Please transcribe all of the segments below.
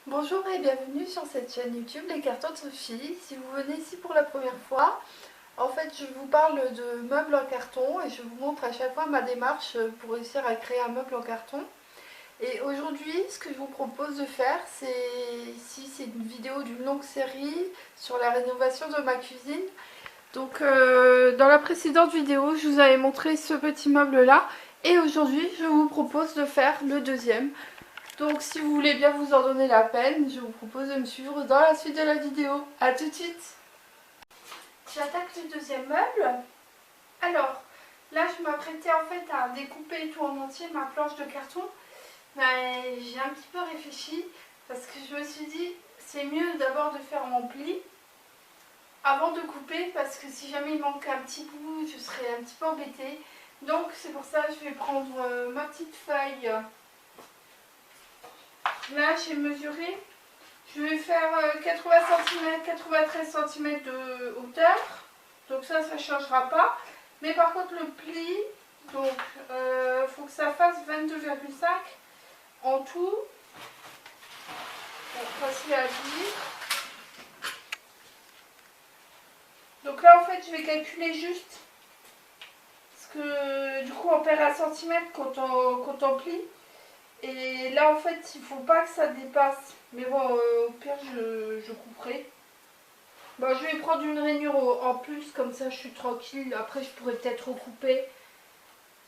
Bonjour et bienvenue sur cette chaîne YouTube Les Cartons de Sophie. Si vous venez ici pour la première fois, en fait je vous parle de meubles en carton et je vous montre à chaque fois ma démarche pour réussir à créer un meuble en carton. Et aujourd'hui ce que je vous propose de faire, c'est une vidéo d'une longue série sur la rénovation de ma cuisine. Donc dans la précédente vidéo je vous avais montré ce petit meuble là et aujourd'hui je vous propose de faire le deuxième. Donc si vous voulez bien vous en donner la peine, je vous propose de me suivre dans la suite de la vidéo. A tout de suite. J'attaque le deuxième meuble. Alors, là je m'apprêtais en fait à découper tout en entier ma planche de carton. Mais j'ai un petit peu réfléchi parce que je me suis dit c'est mieux d'abord de faire mon pli avant de couper parce que si jamais il manque un petit bout, je serais un petit peu embêtée. Donc c'est pour ça que je vais prendre ma petite feuille. Là j'ai mesuré, je vais faire 80 cm, 93 cm de hauteur, donc ça ne changera pas. Mais par contre le pli, donc faut que ça fasse 22,5 en tout, donc facile à dire. Donc là en fait je vais calculer juste, parce que du coup on perd un centimètre quand on plie. Et là en fait il faut pas que ça dépasse, mais bon au pire je couperai. Bon, je vais prendre une rainure en plus, comme ça je suis tranquille, après je pourrais peut-être recouper,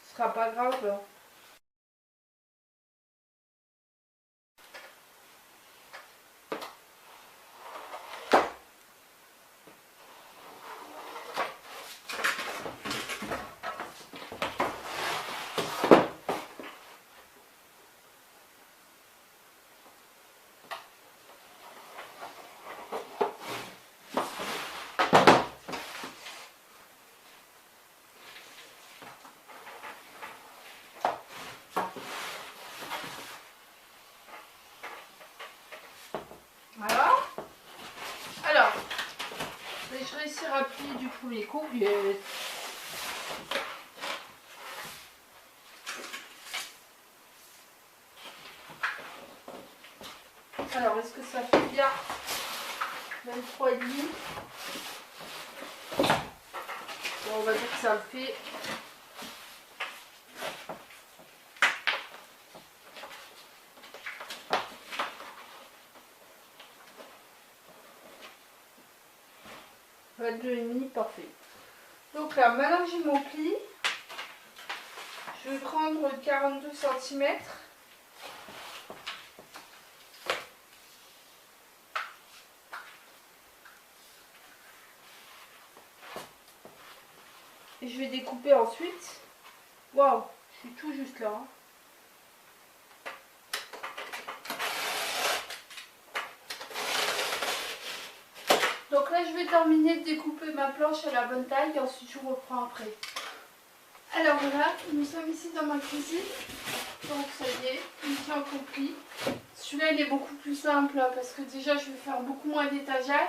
ce sera pas grave. Voilà. Alors, je vais réussir à plier du premier coup. Alors, est-ce que ça fait bien 23,5? Bon, on va dire que ça le fait. Parfait. Donc là, maintenant que j'ai mon pli, je vais prendre 42 cm. Et je vais découper ensuite. Waouh, je suis tout juste là. Donc là je vais terminer de découper ma planche à la bonne taille et ensuite je vous reprends après. Alors voilà, nous sommes ici dans ma cuisine. Donc ça y est, ici en compris. Celui-là il est beaucoup plus simple parce que déjà je vais faire beaucoup moins d'étagères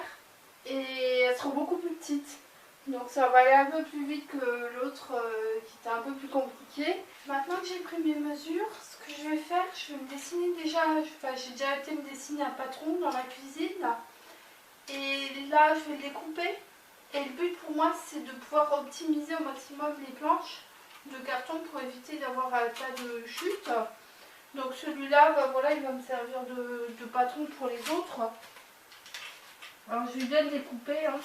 et elles seront beaucoup plus petites. Donc ça va aller un peu plus vite que l'autre qui était un peu plus compliqué. Maintenant que j'ai pris mes mesures, ce que je vais faire, je vais me dessiner déjà, j'ai déjà été me dessiner un patron dans la cuisine. Et là je vais le découper. Et le but pour moi c'est de pouvoir optimiser au maximum les planches de carton pour éviter d'avoir un tas de chutes. Donc celui-là, bah voilà, il va me servir de patron pour les autres. Alors je vais bien le découper. Hein.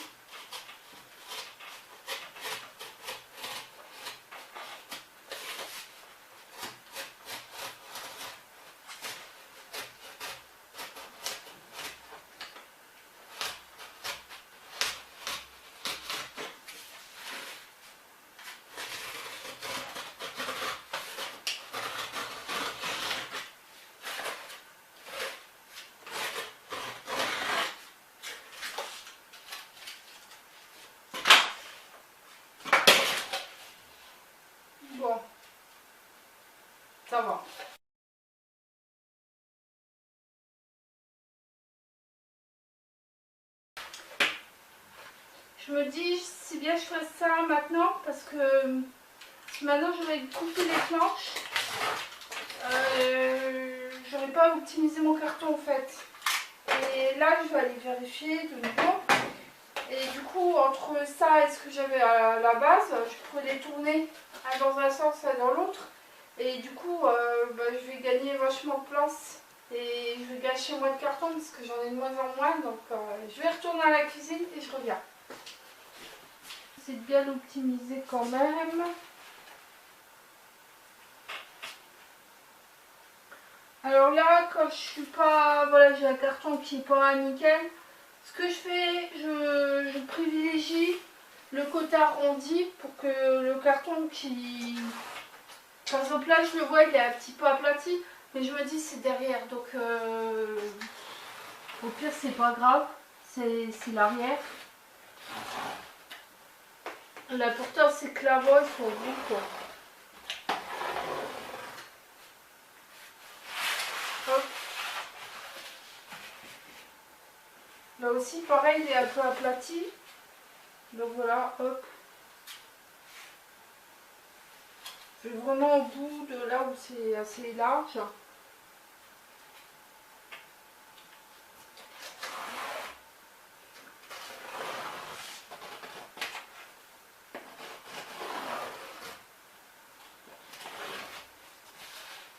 Bon, ça va. Je me dis, c'est bien que je fasse ça maintenant parce que maintenant je vais couper les planches. J'aurais pas optimisé mon carton en fait. Et là, je vais aller vérifier de nouveau. Et du coup, entre ça et ce que j'avais à la base, je pourrais les tourner dans un sens et dans l'autre. Et du coup, je vais gagner vachement de place. Et je vais gâcher moins de carton parce que j'en ai de moins en moins. Donc, je vais retourner à la cuisine et je reviens. C'est bien optimisé quand même. Alors là, quand je suis pas... Voilà, j'ai un carton qui est pas nickel. Ce que je fais, je privilégie le côté arrondi pour que le carton qui... Par exemple là, je le vois, il est un petit peu aplati. Mais je me dis c'est derrière. Donc au pire, c'est pas grave. C'est l'arrière. L'important, c'est que l'avant, ils sont bons, quoi. Hop. Là aussi, pareil, il est un peu aplati. Donc voilà, hop. Je vais vraiment au bout de là où c'est assez large.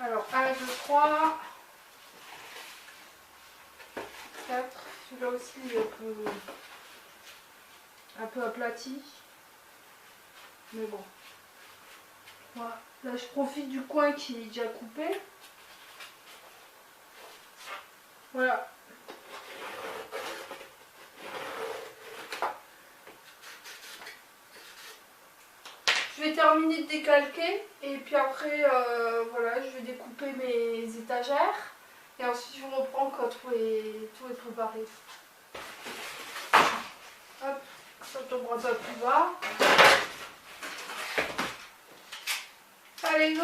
Alors, 1, 2, 3, 4. Celui-là aussi, il est un peu aplati. Mais bon. Voilà. Là, je profite du coin qui est déjà coupé. Voilà. Je vais terminer de décalquer et puis après, voilà, je vais découper mes étagères et ensuite je reprends quand tout est préparé. Hop, ça tombe un peu plus bas. Allez, go!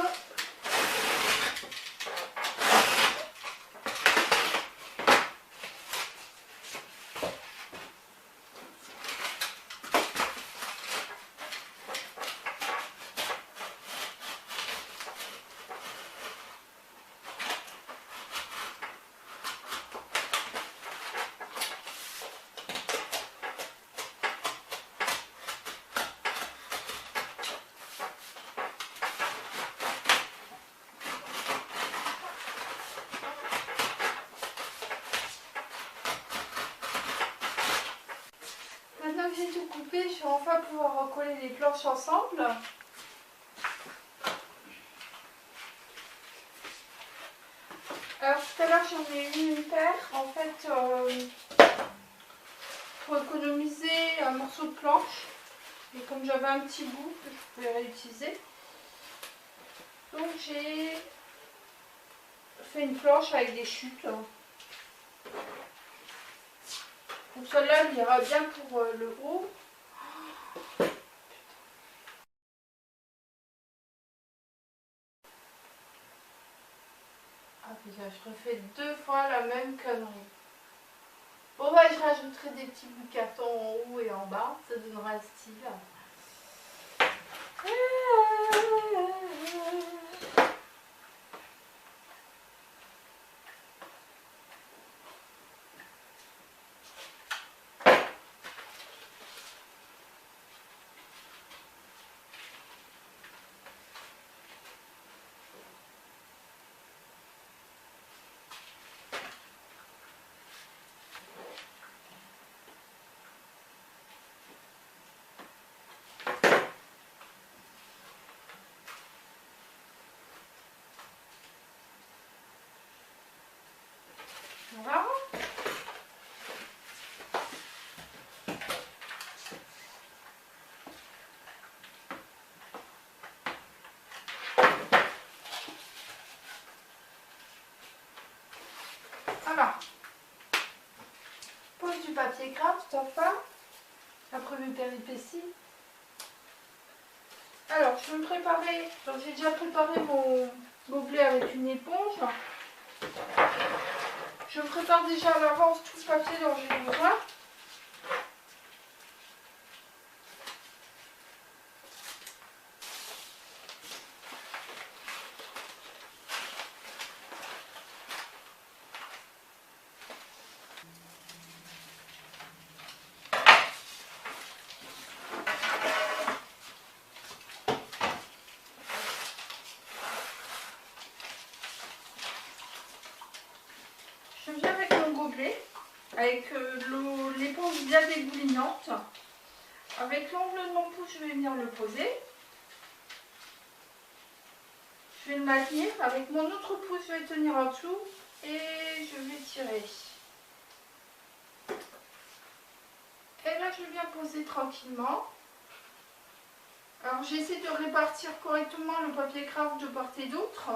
Maintenant que j'ai tout coupé, je vais enfin pouvoir recoller les planches ensemble. Alors tout à l'heure j'en ai eu une paire, en fait pour économiser un morceau de planche. Et comme j'avais un petit bout que je pouvais réutiliser, donc j'ai fait une planche avec des chutes. Donc celle-là, elle ira bien pour le haut. Ah putain, je refais 2 fois la même connerie. Bon bah je rajouterai des petits bouts de carton en haut et en bas, ça donnera un style. Voilà. Voilà. Pose du papier craft enfin, après mes péripéties. Alors, je vais me préparer. Donc, j'ai déjà préparé mon gobelet avec une éponge. Je prépare déjà à l'avance tout le papier dont j'ai besoin. Je viens avec mon gobelet, avec l'éponge bien dégoulinante. Avec l'angle de mon pouce, je vais venir le poser. Je vais le maintenir. Avec mon autre pouce, je vais tenir en dessous et je vais tirer. Et là, je viens poser tranquillement. Alors, j'essaie de répartir correctement le papier craft de part et d'autre.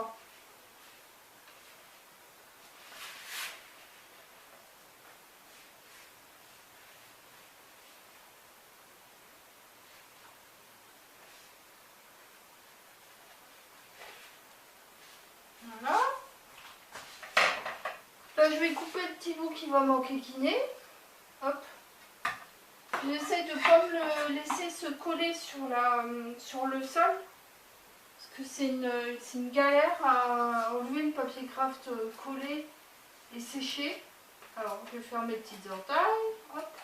Voilà. Là, je vais couper le petit bout qui va m'enquiquiner. Hop. J'essaie de ne pas me le laisser se coller sur le sol. Parce que c'est une galère à enlever le papier craft collé et séché. Alors, je vais faire mes petites entailles. Hop.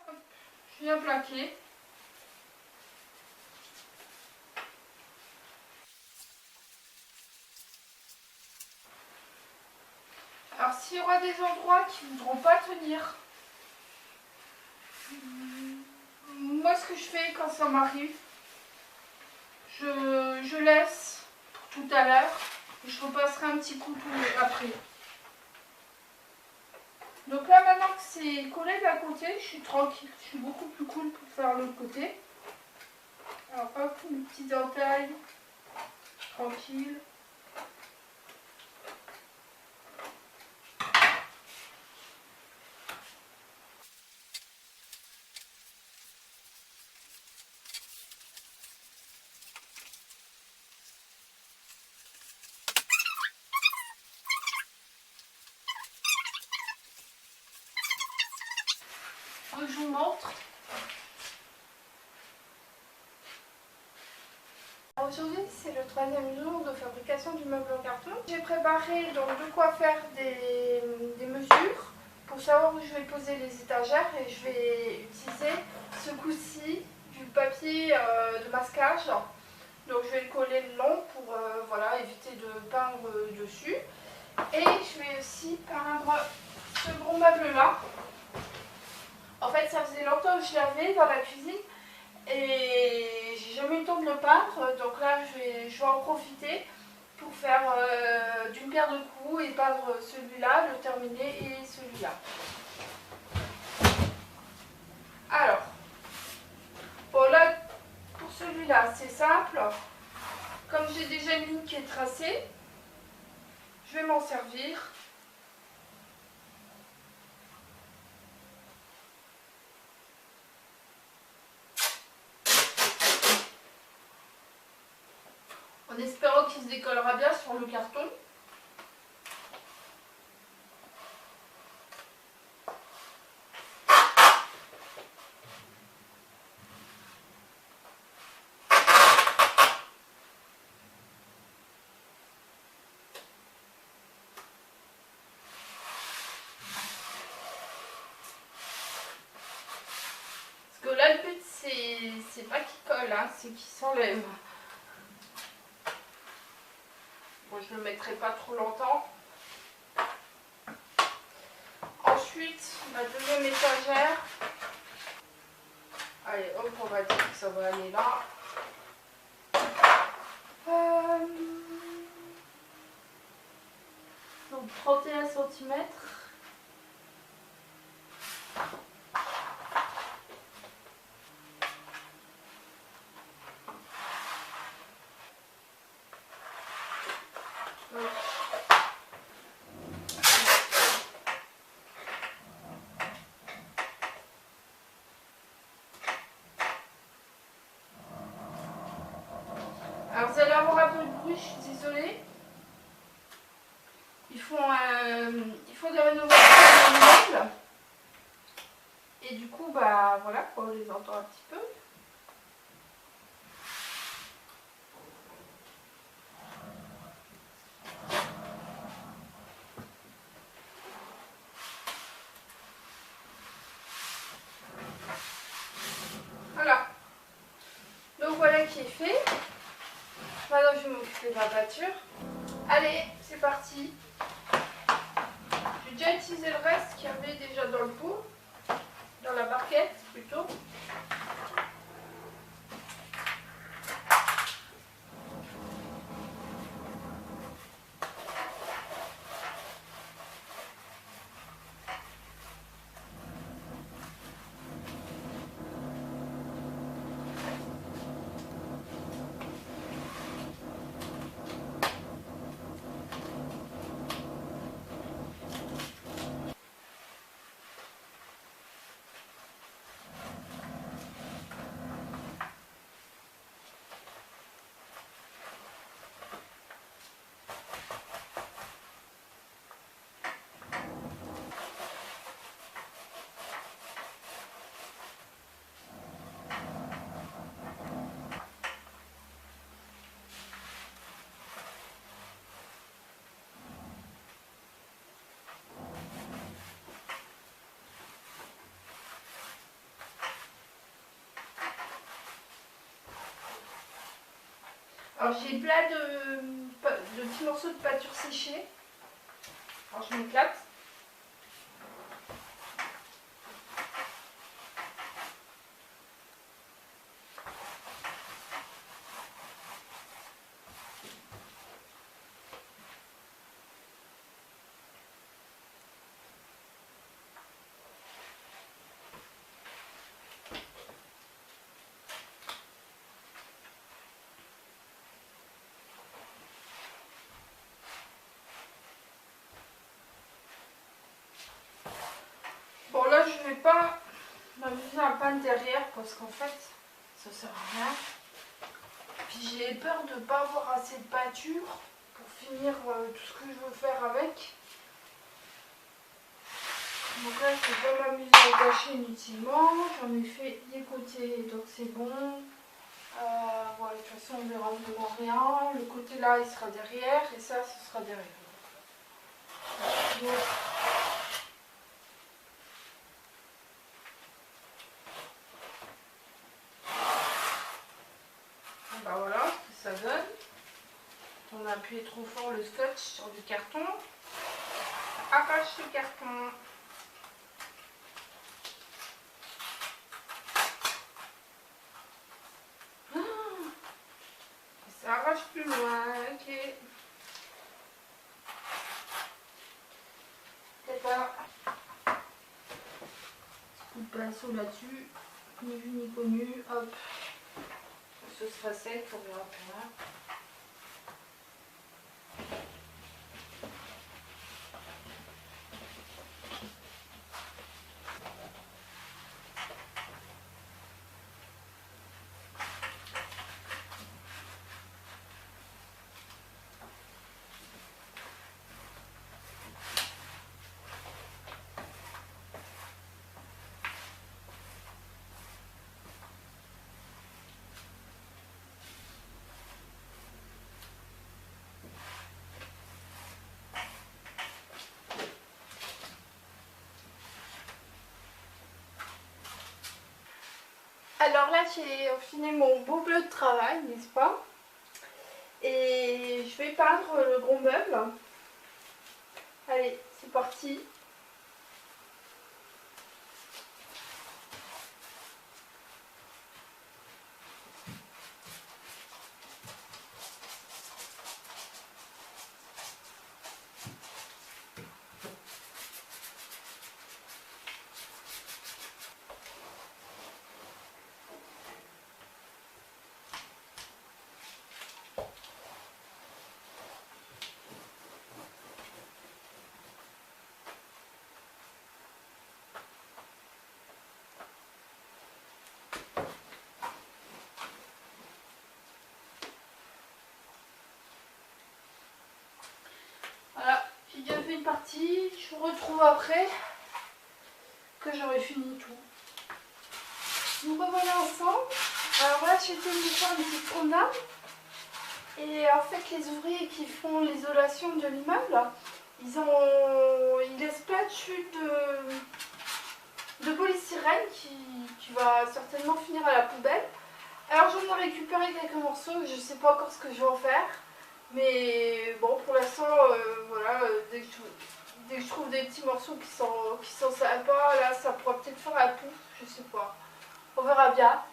Hop. Je viens plaquer. Alors, s'il y aura des endroits qui ne voudront pas tenir, moi ce que je fais quand ça m'arrive, je laisse pour tout à l'heure et je repasserai un petit coup après. Donc là maintenant que c'est collé d'un côté, je suis tranquille, je suis beaucoup plus cool pour faire l'autre côté. Alors hop, une petite entaille, tranquille. Je vous montre. Aujourd'hui, c'est le 3e jour de fabrication du meuble en carton. J'ai préparé donc de quoi faire des mesures pour savoir où je vais poser les étagères et je vais utiliser ce coup-ci du papier de masquage. Donc je vais le coller le long pour voilà, éviter de peindre dessus. Et je vais aussi peindre ce gros meuble là. En fait, ça faisait longtemps que je l'avais dans la cuisine et j'ai jamais eu le temps de le peindre. Donc là, je vais en profiter pour faire d'une pierre deux coups et peindre celui-là, le terminer et celui-là. Alors, bon là, pour celui-là, c'est simple. Comme j'ai déjà une ligne qui est tracée, je vais m'en servir. En espérant qu'il se décollera bien sur le carton. Parce que là, le but, c'est pas qu'il colle, hein, c'est qu'il s'enlève. Bon, je ne le mettrai pas trop longtemps. Ensuite, ma deuxième étagère. Allez, hop, on va dire que ça va aller là. Donc 31 cm. Alors vous allez avoir un peu de bruit, je suis désolée. Il faut des rénovations manuelles. Et du coup, bah voilà, on les entend un petit peu. Voilà. Donc voilà qui est fait. Maintenant je vais m'occuper ma pâture. Allez, c'est parti. J'ai déjà utilisé le reste qu'il y avait déjà dans le pot, dans la barquette plutôt. Alors j'ai plein de petits morceaux de pâture séchée. Alors je m'éclate. Bon là je vais pas m'amuser à peindre derrière parce qu'en fait ça sert à rien. Puis j'ai peur de ne pas avoir assez de peinture pour finir tout ce que je veux faire avec. Donc là je vais pas m'amuser à cacher inutilement. J'en ai fait des côtés donc c'est bon. Voilà, de toute façon on verra vraiment rien. Le côté là il sera derrière et ça ce sera derrière. Donc, bah voilà ce que ça donne. On a appuyé trop fort le scotch sur du carton. Arrache le carton. Ça arrache plus loin, ok. C'est pas. Coup de pinceau là-dessus, ni vu ni connu, hop. Ce sera sec, on verra plus loin. Alors là j'ai fini mon beau bleu de travail, n'est-ce pas? Et je vais peindre le gros meuble. Allez, c'est parti. Voilà, j'ai déjà fait une partie, je vous retrouve après que j'aurai fini tout. Nous revoilà ensemble. Alors là j'étais venu faire une petite promenade et en fait les ouvriers qui font l'isolation de l'immeuble, ils laissent plein de chutes de polystyrène qui va certainement finir à la poubelle. Alors j'en ai récupéré quelques morceaux, je ne sais pas encore ce que je vais en faire. Mais bon, pour l'instant, voilà, dès que je trouve des petits morceaux qui sont sympas, là, ça pourra peut-être faire un pouf, je sais pas. On verra bien.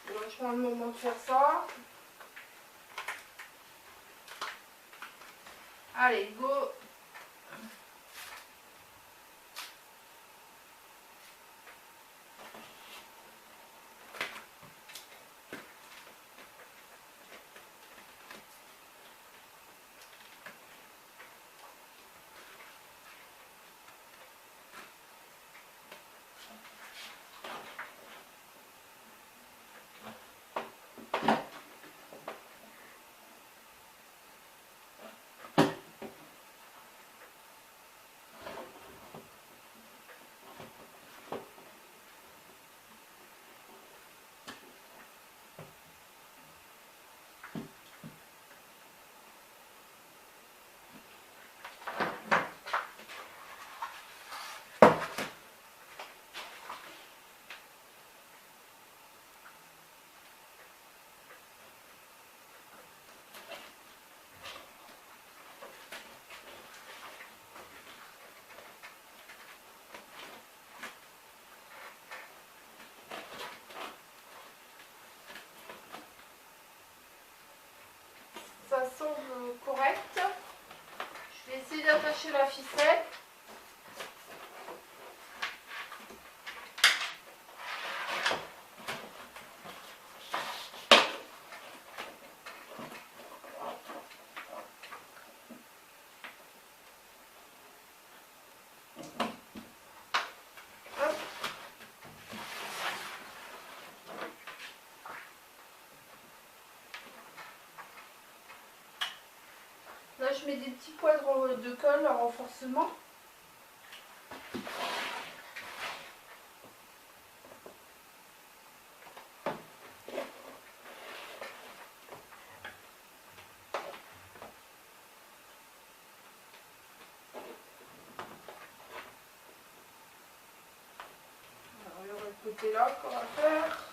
C'est vachement le moment de faire ça. Allez, go! Ça semble correct. Je vais essayer d'attacher la ficelle. Hop. Là, je mets des petits poids de colle en renforcement. Alors, il y aura le côté là qu'on va faire.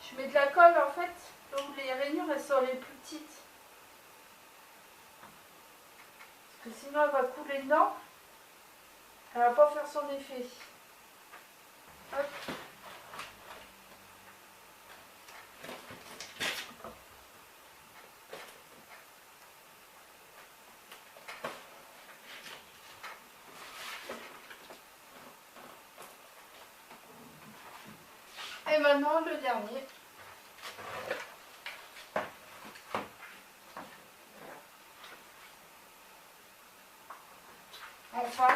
Je mets de la colle en fait, là où les rainures elles sont les plus petites. Parce que sinon elle va couler dedans, elle va pas faire son effet. Hop. Et maintenant le dernier. Enfin.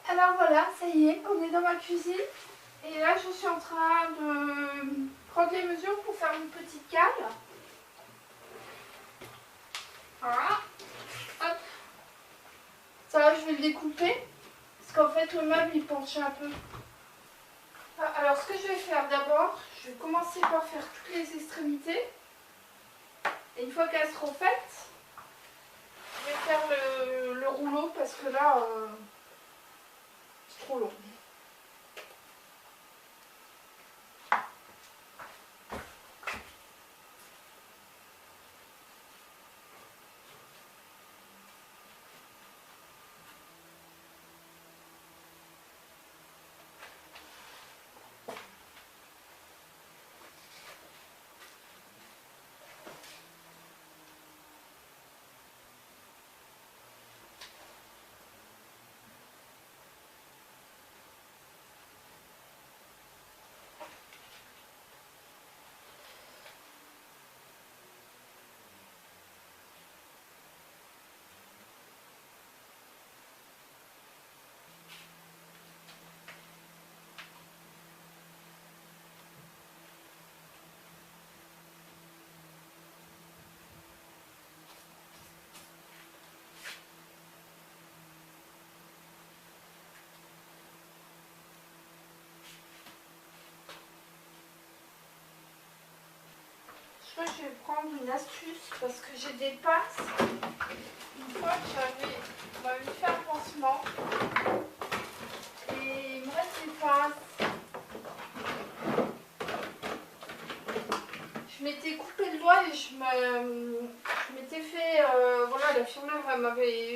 Alors voilà, ça y est, on est dans ma cuisine. Et là, je suis en train de prendre les mesures pour faire une petite cale. Voilà. Hop. Ça là, je vais le découper. Parce qu'en fait, le meuble, il penche un peu. Alors, ce que je vais faire d'abord, je vais commencer par faire toutes les extrémités. Et une fois qu'elles seront faites, je vais faire le rouleau parce que là, c'est trop long. crois que je vais prendre une astuce parce que j'ai des pinces. Une fois que on m'avait fait un pansement et il me reste des pinces. Je m'étais coupé le doigt et je m'étais fait, voilà, l'infirmière,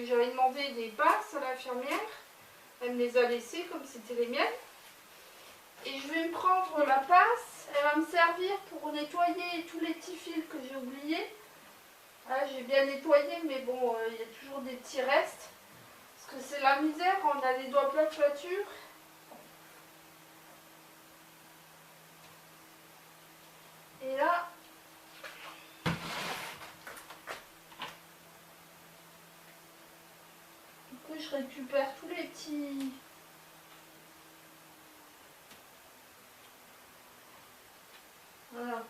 j'avais demandé des pinces à l'infirmière, elle me les a laissées comme c'était les miennes. Et je vais me prendre la pince, elle va me servir pour nettoyer tous les petits fils que j'ai oubliés. Là, j'ai bien nettoyé, mais bon, il y a toujours des petits restes. Parce que c'est la misère, on a les doigts pleins de pâture. Et là, du coup, je récupère tous les petits... Voilà.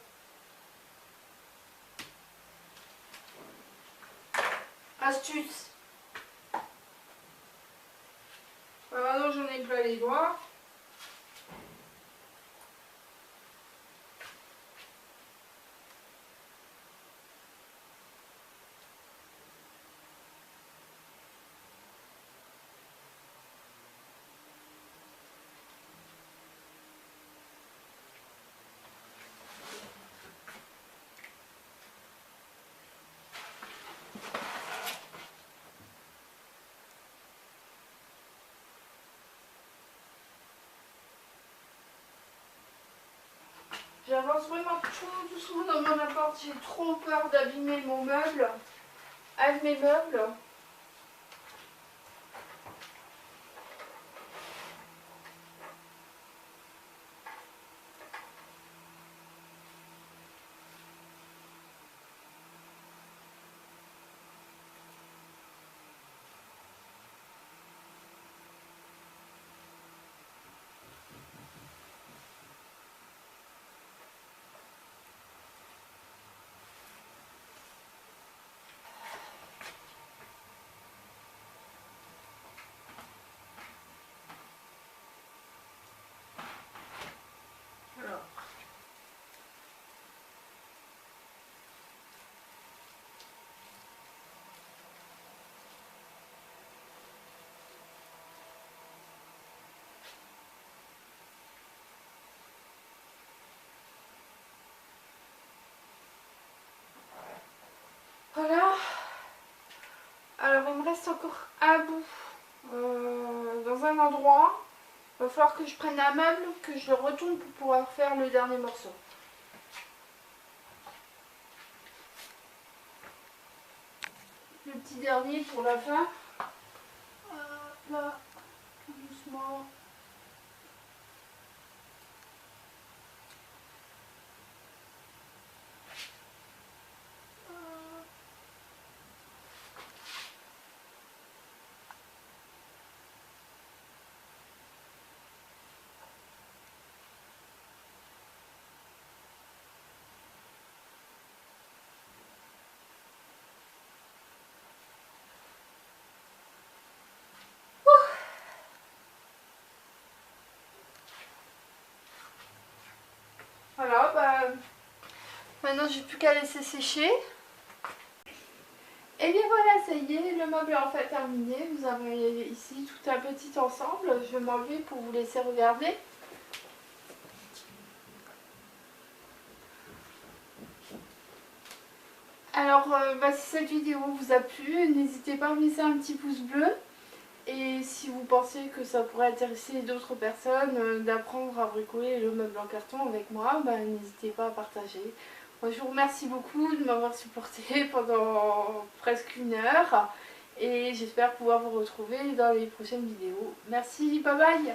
Astuce. Maintenant, j'en ai plein les doigts. J'avance vraiment tout doucement dans mon appart. J'ai trop peur d'abîmer mon meuble. Un de mes meubles. Alors. Voilà. Alors il me reste encore un bout dans un endroit. Il va falloir que je prenne un meuble, que je le retourne pour pouvoir faire le dernier morceau. Le petit dernier pour la fin. Là, tout doucement. Voilà, bah, maintenant j'ai plus qu'à laisser sécher. Et bien voilà, ça y est, le meuble est enfin terminé. Vous avez ici tout un petit ensemble. Je vais m'enlever pour vous laisser regarder. Alors, bah, si cette vidéo vous a plu, n'hésitez pas à me laisser un petit pouce bleu. Et si vous pensez que ça pourrait intéresser d'autres personnes d'apprendre à bricoler le meuble en carton avec moi, bah, n'hésitez pas à partager. Moi, je vous remercie beaucoup de m'avoir supporté pendant presque 1 heure. Et j'espère pouvoir vous retrouver dans les prochaines vidéos. Merci, bye bye!